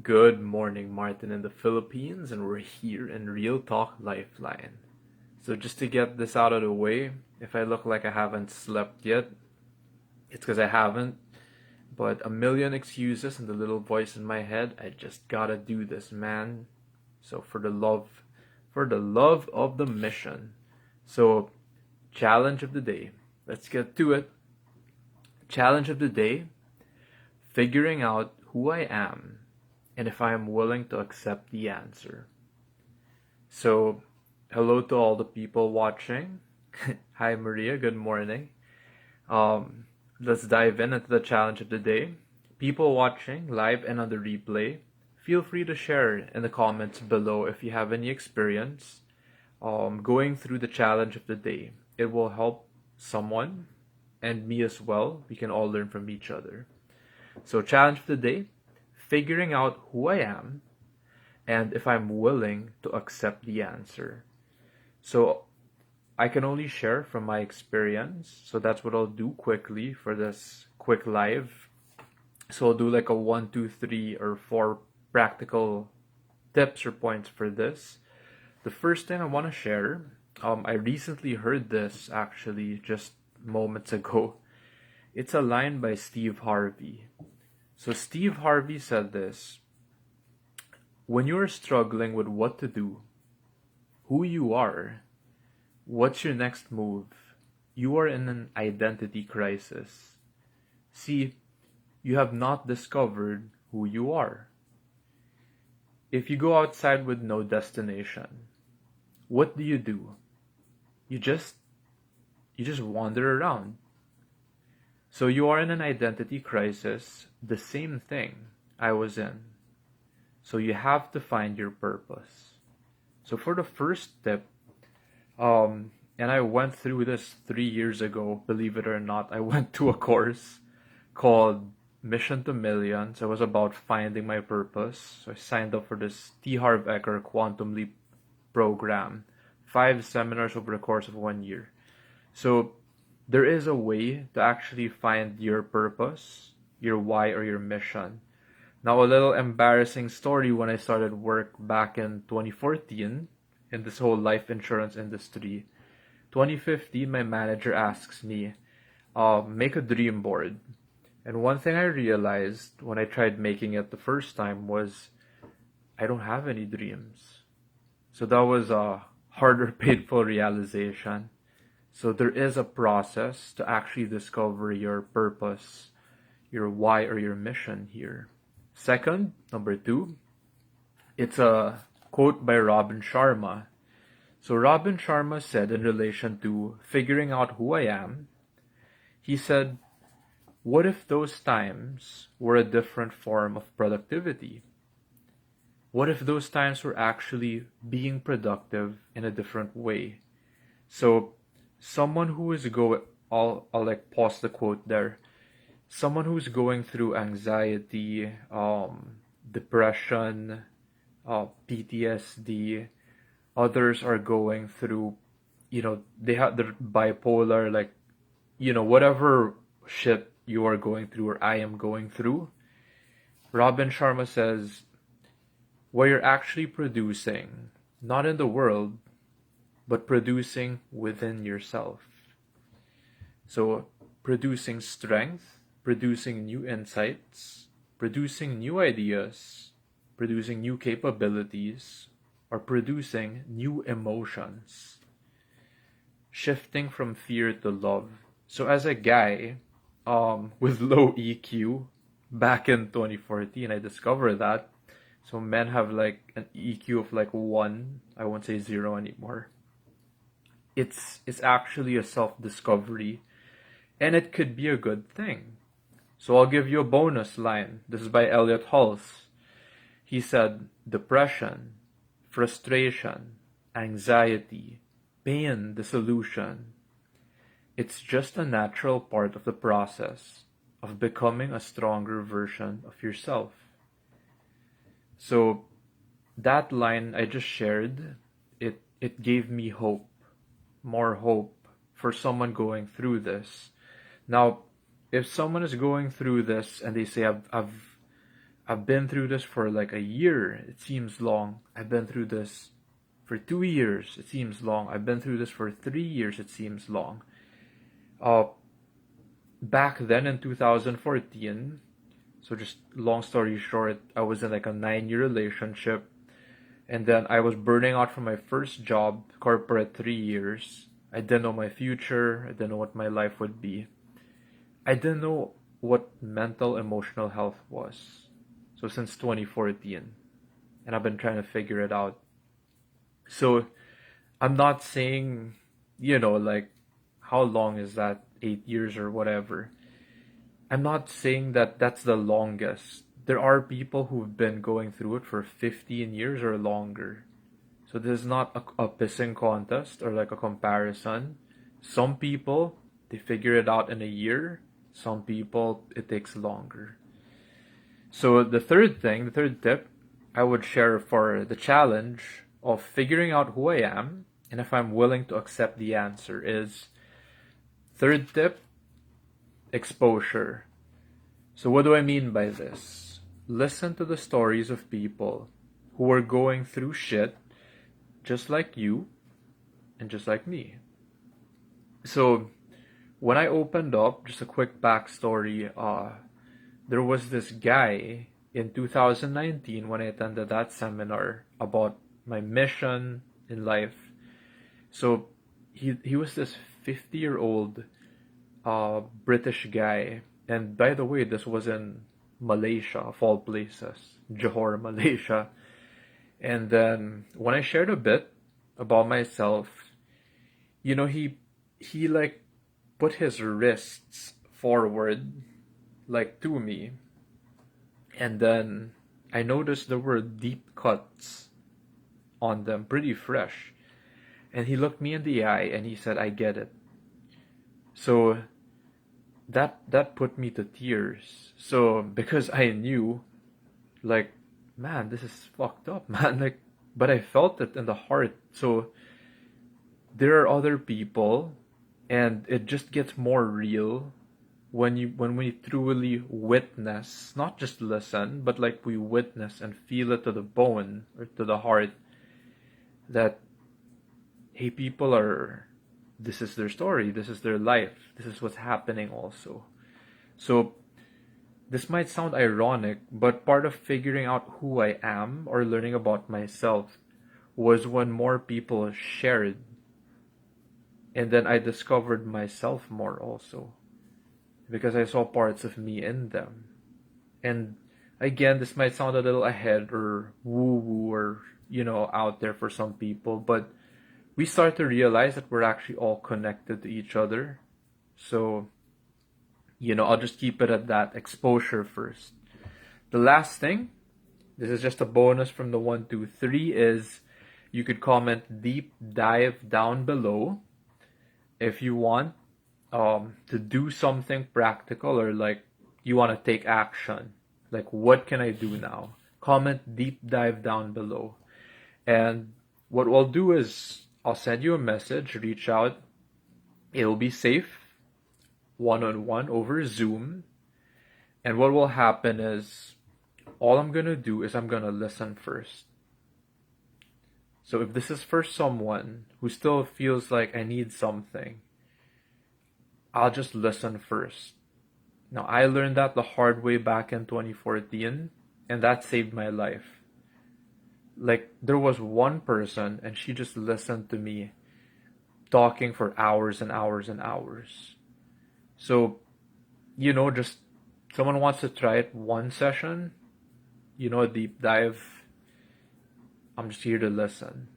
Good morning, Martin in the Philippines, and we're here in Real Talk Lifeline. So, just to get this out of the way, if I look like I haven't slept yet, it's because I haven't. But a million excuses and the little voice in my head, I just gotta do this, man. So, for the love of the mission. So, challenge of the day. Let's get to it. Challenge of the day: figuring out who I am and if I am willing to accept the answer. So, hello to all the people watching. Hi, Maria. Good morning. Um, let's dive into the challenge of the day. People watching live and on the replay, feel free to share in the comments below if you have any experience going through the challenge of the day. It will help someone and me as well. We can all learn from each other. So, challenge of the day: figuring out who I am and if I'm willing to accept the answer. So I can only share from my experience. So that's what I'll do quickly for this quick live. So I'll do like a one, two, three, or four practical tips or points for this. The first thing I want to share, I recently heard this actually just moments ago. It's a line by Steve Harvey. So Steve Harvey said this: when you're struggling with what to do, who you are, what's your next move, you are in an identity crisis. See, you have not discovered who you are. If you go outside with no destination, what do? You just you just wander around. So you are in an identity crisis, the same thing I was in. So you have to find your purpose. So for the first tip, and I went through this 3 years ago, believe it or not. I went to a course called Mission to Millions. It was about finding my purpose. So I signed up for this T. Harv Eker Quantum Leap program, 5 seminars over the course of 1 year. So there is a way to actually find your purpose, your why, or your mission. Now, a little embarrassing story: when I started work back in 2014 in this whole life insurance industry, 2015, my manager asks me, make a dream board. And one thing I realized when I tried making it the first time was I don't have any dreams. So that was a harder, painful realization. So there is a process to actually discover your purpose, your why, or your mission here. Second, number two, it's a quote by Robin Sharma. So Robin Sharma said, in relation to figuring out who I am, he said, what if those times were a different form of productivity? What if those times were actually being productive in a different way? So someone who is going, I'll like pause the quote there. Someone who's going through anxiety, depression, PTSD, others are going through, they have the bipolar, like, whatever shit you are going through or I am going through. Robin Sharma says, what you're actually producing, not in the world, but producing within yourself. So producing strength, producing new insights, producing new ideas, producing new capabilities, or producing new emotions. Shifting from fear to love. So as a guy with low EQ, back in 2014, I discovered that. So men have like an EQ of like 1, I won't say 0 anymore. It's actually a self-discovery, and it could be a good thing. So I'll give you a bonus line. This is by Elliot Hulse. He said, depression, frustration, anxiety, pain, disillusion, it's just a natural part of the process of becoming a stronger version of yourself. So that line I just shared, it gave me hope, more hope for someone going through this. Now, if someone is going through this and they say, I've been through this for like a year. It seems long. I've been through this for 2 years. It seems long. I've been through this for 3 years. It seems long. Uh, Back then in 2014, so just long story short, I was in like a 9-year relationship. And then I was burning out from my first job, corporate 3 years. I didn't know my future. I didn't know what my life would be. I didn't know what mental emotional health was. So since 2014. And I've been trying to figure it out. So I'm not saying, like, how long is that? 8 years or whatever. I'm not saying that that's the longest. There are people who've been going through it for 15 years or longer. So this is not a pissing contest or like a comparison. Some people, they figure it out in a year. Some people, it takes longer. So the third tip I would share for the challenge of figuring out who I am and if I'm willing to accept the answer is, third tip, exposure. So what do I mean by this? Listen to the stories of people who are going through shit just like you and just like me. So when I opened up, just a quick backstory, there was this guy in 2019 when I attended that seminar about my mission in life. So he was this 50-year-old British guy. And by the way, this was in Malaysia, of all places, Johor, Malaysia. And then when I shared a bit about myself, he like put his wrists forward like to me. And then I noticed there were deep cuts on them, pretty fresh. And he looked me in the eye and he said, "I get it." So that put me to tears. So because I knew, like, man, this is fucked up, man. Like, but I felt it in the heart. So there are other people, and it just gets more real when we truly witness, not just listen, but like we witness and feel it to the bone or to the heart that, hey, people are, this is their story, this is their life, this is what's happening also. So this might sound ironic, but part of figuring out who I am or learning about myself was when more people shared. And then I discovered myself more also, because I saw parts of me in them. And again, this might sound a little ahead or woo-woo or, out there for some people, but we start to realize that we're actually all connected to each other. So, I'll just keep it at that. Exposure first. The last thing, this is just a bonus from the 1, 2, 3, is you could comment deep dive down below if you want to do something practical or like you want to take action. Like, what can I do now? Comment deep dive down below. And what we'll do is I'll send you a message, reach out. It'll be safe, one-on-one over Zoom. And what will happen is all I'm going to do is I'm going to listen first. So if this is for someone who still feels like I need something, I'll just listen first. Now, I learned that the hard way back in 2014, and that saved my life. Like, there was one person, and she just listened to me talking for hours and hours and hours. So, just someone wants to try it one session, a deep dive, I'm just here to listen.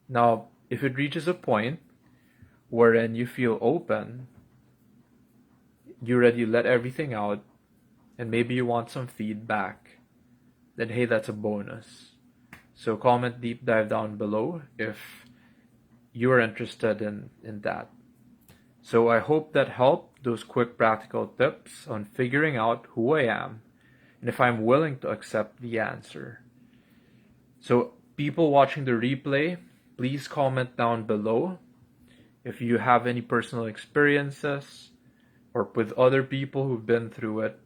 Now, if it reaches a point wherein you feel open, you already let everything out, and maybe you want some feedback, then hey, that's a bonus. So comment deep dive down below if you are interested in that. So I hope that helped, those quick practical tips on figuring out who I am and if I'm willing to accept the answer. So people watching the replay, please comment down below if you have any personal experiences or with other people who've been through it.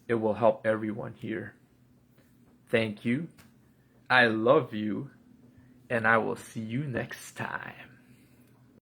It will help everyone here. Thank you. I love you. And I will see you next time.